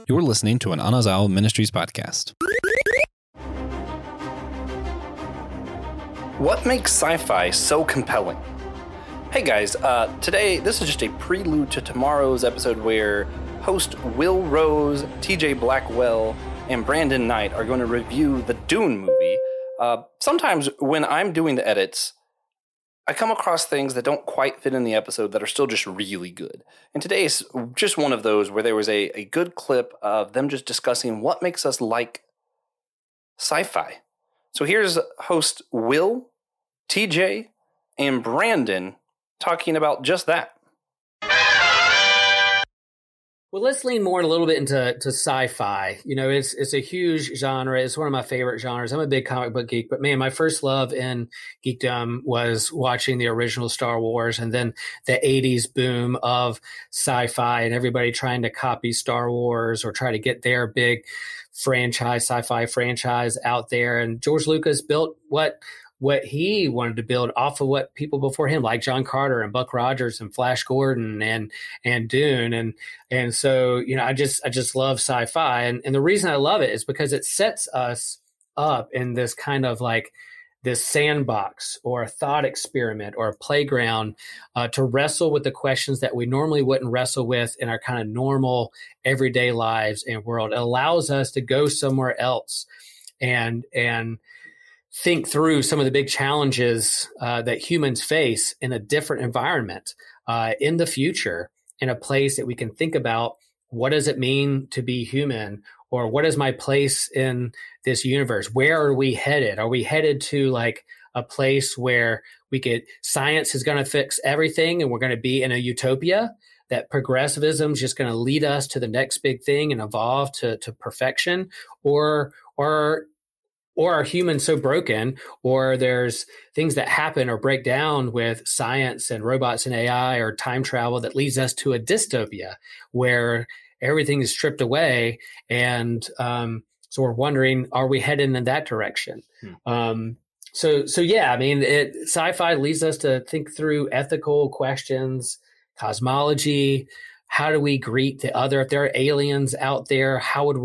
You're listening to an Anazao Ministries podcast. What makes sci-fi so compelling? Hey guys, today this is just a prelude to tomorrow's episode where host Will Rose, TJ Blackwell, and Brandon Knight are going to review the Dune movie. Sometimes when I'm doing the edits, I come across things that don't quite fit in the episode that are still just really good. And today is just one of those where there was a good clip of them just discussing what makes us like sci-fi. So here's host Will, TJ, and Brandon talking about just that. Well, let's lean more a little bit into sci-fi. You know, it's a huge genre. It's one of my favorite genres. I'm a big comic book geek, but man, my first love in geekdom was watching the original Star Wars and then the 80s boom of sci-fi and everybody trying to copy Star Wars or try to get their big sci-fi franchise out there. And George Lucas built what he wanted to build off of what people before him, like John Carter and Buck Rogers and Flash Gordon and Dune. And so, you know, I just love sci-fi. And the reason I love it is because it sets us up in this kind of like this sandbox or a thought experiment or a playground to wrestle with the questions that we normally wouldn't wrestle with in our kind of normal everyday lives and world. It allows us to go somewhere else and think through some of the big challenges that humans face in a different environment in the future, in a place that we can think about what does it mean to be human, or what is my place in this universe? Where are we headed? Are we headed to like a place where science is going to fix everything and we're going to be in a utopia, that progressivism is just going to lead us to the next big thing and evolve to perfection? Or are humans so broken, or there's things that happen or break down with science and robots and AI or time travel that leads us to a dystopia where everything is stripped away. And so we're wondering, are we headed in that direction? So yeah, I mean, sci-fi leads us to think through ethical questions, cosmology. How do we greet the other? If there are aliens out there, how would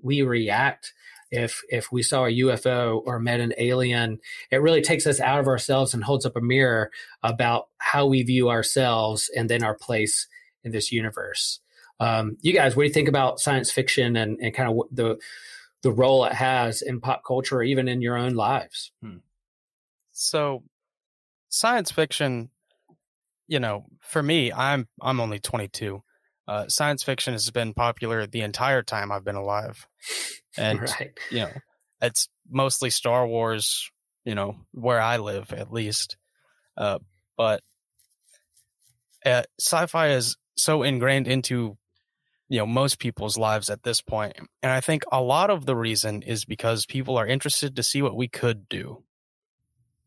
we react? If we saw a UFO or met an alien? It really takes us out of ourselves and holds up a mirror about how we view ourselves and then our place in this universe. You guys, what do you think about science fiction and kind of the role it has in pop culture or even in your own lives? So science fiction, you know, for me, I'm only 22. Science fiction has been popular the entire time I've been alive. And, right. You know, it's mostly Star Wars, you know, where I live, at least. But sci-fi is so ingrained into, you know, most people's lives at this point. And I think a lot of the reason is because people are interested to see what we could do.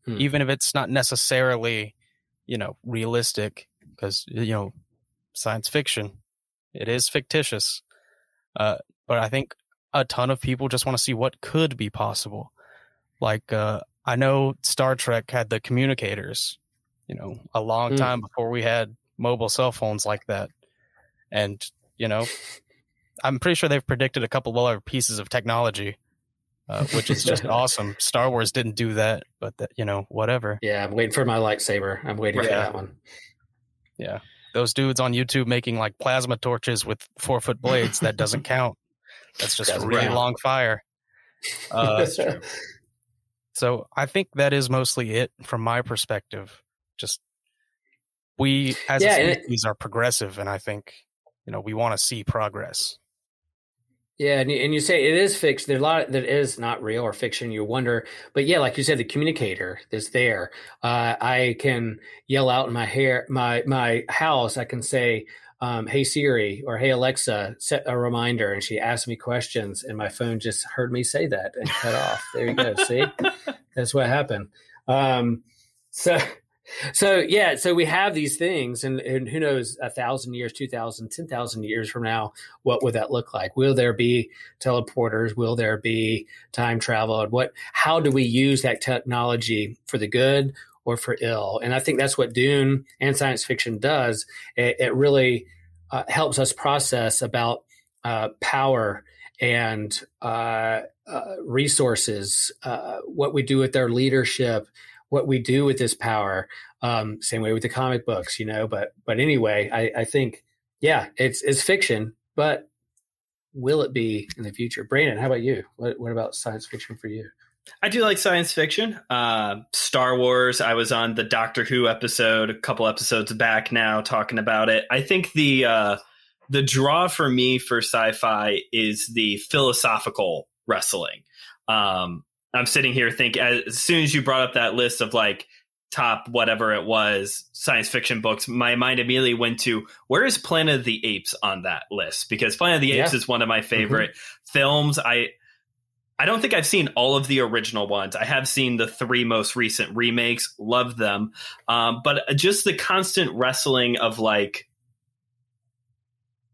Even if it's not necessarily, you know, realistic, because, you know, science fiction, it is fictitious. But I think a ton of people just want to see what could be possible. Like, I know Star Trek had the communicators, you know, a long time before we had mobile cell phones like that. And, you know, I'm pretty sure they've predicted a couple of other pieces of technology, which is just awesome. Star Wars didn't do that, but, you know, whatever. Yeah, I'm waiting for my lightsaber. I'm waiting for that one. Yeah. Those dudes on YouTube making like plasma torches with 4-foot blades, that doesn't count. That's just a really long fire. That's true. So I think that is mostly it from my perspective. Just we as a species are progressive, and I think, you know, we want to see progress. Yeah, and you say it is fiction. There's a lot that is not real or fiction. You wonder, but yeah, like you said, the communicator is there. I can yell out in my house. I can say, "Hey Siri" or "Hey Alexa," set a reminder, and she asks me questions, and my phone just heard me say that and cut off. There you go. See, that's what happened. So we have these things, and who knows, 1,000 years, 2,000, 10,000 years from now, what would that look like? Will there be teleporters? Will there be time travel? How do we use that technology for the good or for ill? And I think that's what Dune and science fiction does. It really helps us process about power and resources, what we do with our leadership, what we do with this power. Same way with the comic books, but anyway, I think, yeah, it's fiction, but will it be in the future? Brandon, how about you? What about science fiction for you? I do like science fiction. Star Wars, I was on the Doctor Who episode a couple episodes back now talking about it. I think the draw for me for sci-fi is the philosophical wrestling. I'm sitting here thinking, as soon as you brought up that list of like top whatever it was science fiction books, my mind immediately went to, where is Planet of the Apes on that list? Because Planet of the Apes is one of my favorite films. I don't think I've seen all of the original ones. I have seen the 3 most recent remakes, loved them. But just the constant wrestling of like,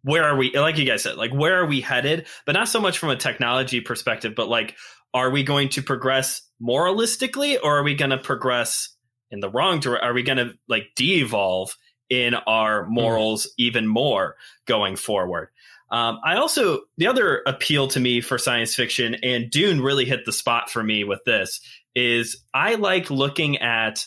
where are we, like you guys said, like, where are we headed? But not so much from a technology perspective, but like, are we going to progress moralistically, or are we going to progress in the wrong direction? Are we going to like de-evolve in our morals even more going forward? The other appeal to me for science fiction, and Dune really hit the spot for me with this, is I like looking at,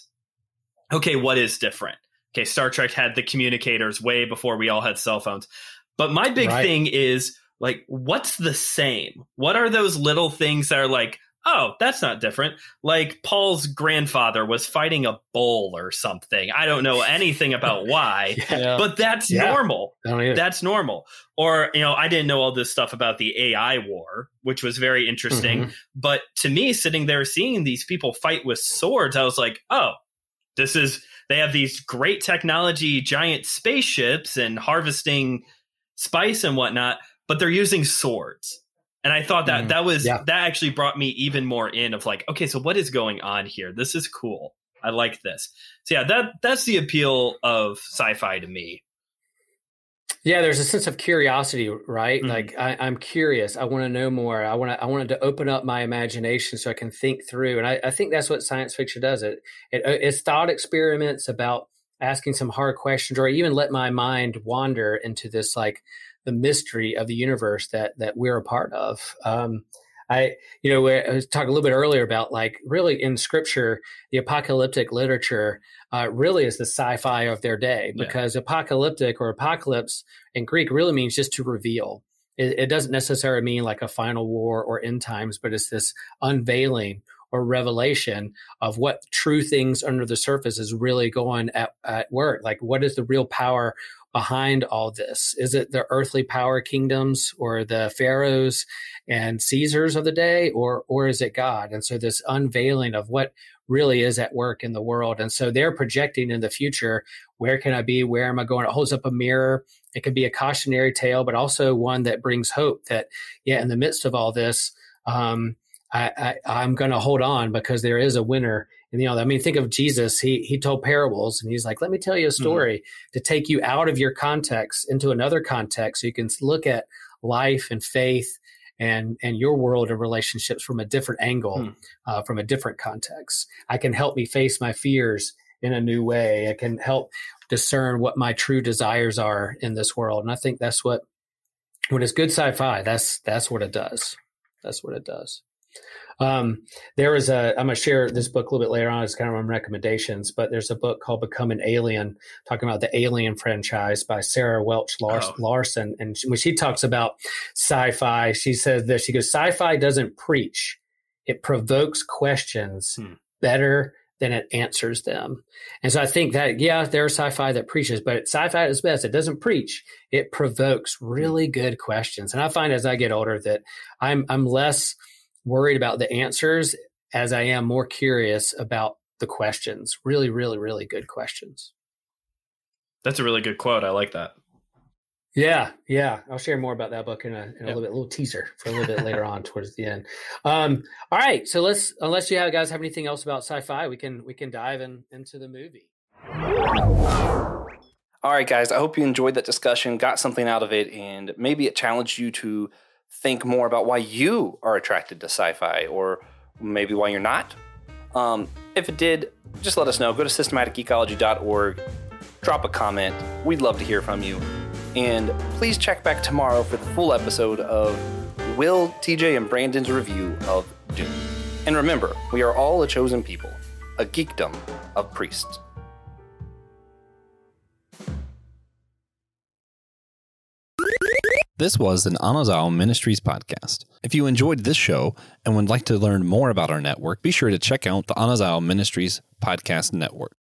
okay, what is different? Okay, Star Trek had the communicators way before we all had cell phones. But my big thing is, like, what's the same? What are those little things that are like, oh, that's not different? Like Paul's grandfather was fighting a bull or something. I don't know anything about why, but that's normal. That's normal. Or, I didn't know all this stuff about the AI war, which was very interesting. But to me, sitting there seeing these people fight with swords, I was like, oh, they have these great technology, giant spaceships and harvesting spice and whatnot, but they're using swords. And I thought that that actually brought me even more in of like, okay, so what is going on here? This is cool. I like this. So yeah, that's the appeal of sci-fi to me. Yeah, there's a sense of curiosity, right? Like I'm curious. I want to know more. I wanted to open up my imagination so I can think through. And I think that's what science fiction does. It's thought experiments about asking some hard questions, or even let my mind wander into this, like, the mystery of the universe that we're a part of. I was talking a little bit earlier about, like, really in scripture, the apocalyptic literature really is the sci-fi of their day, because apocalyptic or apocalypse in Greek really means just to reveal. It doesn't necessarily mean like a final war or end times, but it's this unveiling or revelation of what true things under the surface is really going at work. Like, what is the real power behind all this? Is it the earthly power kingdoms or the pharaohs and Caesars of the day, or is it God? And so this unveiling of what really is at work in the world. And so they're projecting in the future, where can I be? Where am I going? It holds up a mirror. It could be a cautionary tale, but also one that brings hope that, in the midst of all this, I'm going to hold on, because there is a winner. And, think of Jesus. He told parables, and he's like, let me tell you a story to take you out of your context into another context, so you can look at life and faith and your world of relationships from a different angle, from a different context. I can help me face my fears in a new way. I can help discern what my true desires are in this world. And I think that's when it's good sci-fi, that's what it does. That's what it does. I'm going to share this book a little bit later on as kind of my recommendations, but there's a book called Become an Alien, talking about the Alien franchise by Sarah Welch Larson. And when she talks about sci-fi, she says this, she goes, sci-fi doesn't preach. It provokes questions better than it answers them. And so I think that, there's sci-fi that preaches, but sci-fi at its best, it doesn't preach. It provokes really good questions. And I find as I get older that I'm less worried about the answers as I am more curious about the questions. Really, really, really good questions. That's a really good quote. I like that. Yeah. I'll share more about that book in a little teaser for a little bit later on towards the end. All right. So unless you guys have anything else about sci-fi, we can dive into the movie. All right, guys. I hope you enjoyed that discussion, got something out of it, and maybe it challenged you to think more about why you are attracted to sci-fi, or maybe why you're not. If it did, just let us know. Go to systematicecology.org, drop a comment. We'd love to hear from you. And please check back tomorrow for the full episode of Will, TJ, and Brandon's review of Dune. And remember, we are all a chosen people, a geekdom of priests. This was an Anazao Ministries podcast. If you enjoyed this show and would like to learn more about our network, be sure to check out the Anazao Ministries Podcast Network.